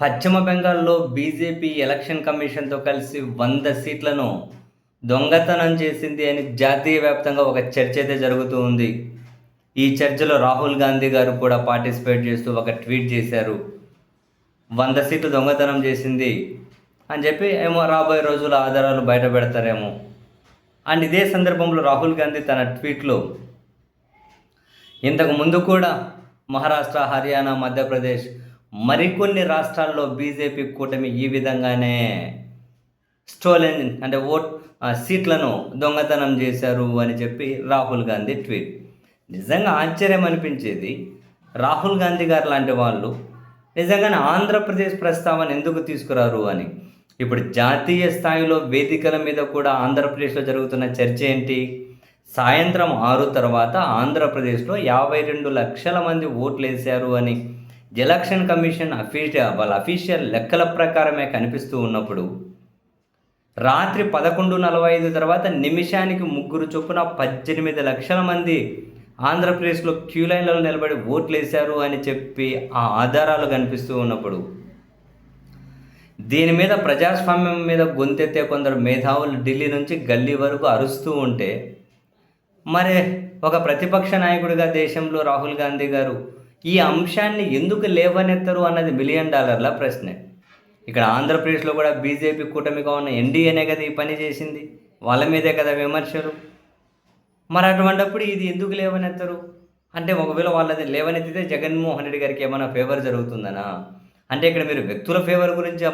పశ్చిమ బెంగాల్‌లో BJP election కమిషన్‌తో కలిసి 100 సీట్లను దొంగతనం చేసింది అని జాతీయ వ్యాప్తంగా ఒక చర్చ అయితే జరుగుతూ ఉంది. ఈ చర్చలో రాహుల్ గాంధీ గారు కూడా పార్టిసిపేట్ చేస్తూ ఒక ట్వీట్ చేశారు. 100 సీట్లు దొంగతనం చేసింది అని చెప్పి ఏమో రాబోయే రోజుల్లో ఆధారాలు బయట పెడతారేమో. అండ్ ఇదే సందర్భంలో రాహుల్ గాంధీ తన ట్వీట్‌లో ఇంతకు ముందు కూడా మహారాష్ట్ర, హర్యానా, మధ్యప్రదేశ్ మరికొన్ని రాష్ట్రాల్లో బీజేపీ కూటమి ఈ విధంగానే స్టోలెన్ అంటే సీట్లను దొంగతనం చేశారు అని చెప్పి రాహుల్ గాంధీ ట్వీట్. నిజంగా ఆశ్చర్యం అనిపించేది, రాహుల్ గాంధీ గారు లాంటి వాళ్ళు నిజంగానే ఆంధ్రప్రదేశ్ ప్రస్తావన ఎందుకు తీసుకురారు అని. ఇప్పుడు జాతీయ స్థాయిలో వేదికల మీద కూడా ఆంధ్రప్రదేశ్లో జరుగుతున్న చర్చ ఏంటి? సాయంత్రం 6 తర్వాత ఆంధ్రప్రదేశ్లో 52 లక్షల మంది ఓట్లు వేశారు అని ఎలక్షన్ కమిషన్ వాళ్ళ అఫీషియల్ లెక్కల ప్రకారమే కనిపిస్తూ ఉన్నప్పుడు, రాత్రి 11:45 తర్వాత నిమిషానికి 3 చొప్పున 18 లక్షల మంది ఆంధ్రప్రదేశ్లో క్యూ లైన్లలో నిలబడి ఓట్లు వేశారు అని చెప్పి ఆ ఆధారాలు కనిపిస్తూ ఉన్నప్పుడు, దీని మీద ప్రజాస్వామ్యం మీద గొంతెత్తే కొందరు మేధావులు ఢిల్లీ నుంచి గల్లీ వరకు అరుస్తూ ఉంటే, మరి ఒక ప్రతిపక్ష నాయకుడిగా దేశంలో రాహుల్ గాంధీ గారు ఈ అంశాన్ని ఎందుకు లేవనెత్తరు అన్నది $1 మిలియన్ ప్రశ్నే. ఇక్కడ ఆంధ్రప్రదేశ్లో కూడా బీజేపీ కూటమిగా ఉన్న ఎన్డీఏనే కదా ఈ పని చేసింది, వాళ్ళ మీదే కదా విమర్శలు. మరి అటువంటప్పుడు ఇది ఎందుకు లేవనెత్తరు అంటే, ఒకవేళ వాళ్ళది లేవనెత్తితే జగన్మోహన్ రెడ్డి గారికి ఏమైనా ఫేవర్ జరుగుతుందనా? అంటే ఇక్కడ మీరు వ్యక్తుల ఫేవర్ గురించి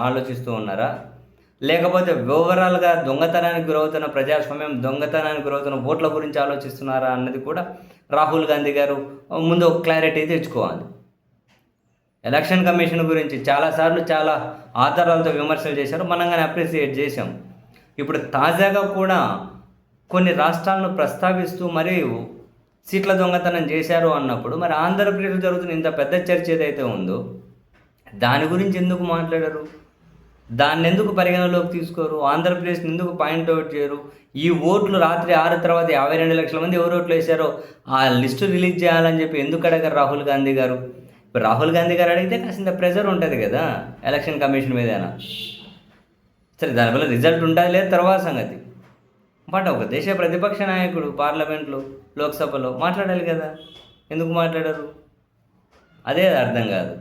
ఆలోచిస్తూ ఉన్నారా? లేకపోతే ఓవరాల్గా దొంగతనానికి గురవుతున్న ప్రజాస్వామ్యం, దొంగతనానికి గురవుతున్న ఓట్ల గురించి ఆలోచిస్తున్నారా అన్నది కూడా రాహుల్ గాంధీ గారు ముందు ఒక క్లారిటీ తెచ్చుకోవాలి. ఎలక్షన్ కమిషన్ గురించి చాలాసార్లు చాలా ఆధారాలతో విమర్శలు చేశారు, మనం కానీ అప్రిసియేట్ చేశాం. ఇప్పుడు తాజాగా కూడా కొన్ని రాష్ట్రాలను ప్రస్తావిస్తూ మరి సీట్ల దొంగతనం చేశారు అన్నప్పుడు, మరి ఆంధ్రప్రదేశ్లో జరుగుతున్న ఇంత పెద్ద చర్చ ఏదైతే ఉందో దాని గురించి ఎందుకు మాట్లాడరు? దాన్ని ఎందుకు పరిగణలోకి తీసుకోరు? ఆంధ్రప్రదేశ్ని ఎందుకు పాయింట్అవుట్ చేయరు? ఈ ఓట్లు రాత్రి 6 తర్వాత 52 లక్షల మంది ఎవరు ఓట్లు వేశారో ఆ లిస్టు రిలీజ్ చేయాలని చెప్పి ఎందుకు అడగరు రాహుల్ గాంధీ గారు? ఇప్పుడు రాహుల్ గాంధీ గారు అడిగితే కాసింత ప్రెజర్ ఉంటుంది కదా ఎలక్షన్ కమిషన్ మీదైనా. సరే, దానివల్ల రిజల్ట్ ఉంటుంది లేదు తర్వాత సంగతి. బట్ ఒక దేశ ప్రతిపక్ష నాయకుడు పార్లమెంట్లో, లోక్సభలో మాట్లాడాలి కదా, ఎందుకు మాట్లాడరు? అదే అర్థం కాదు.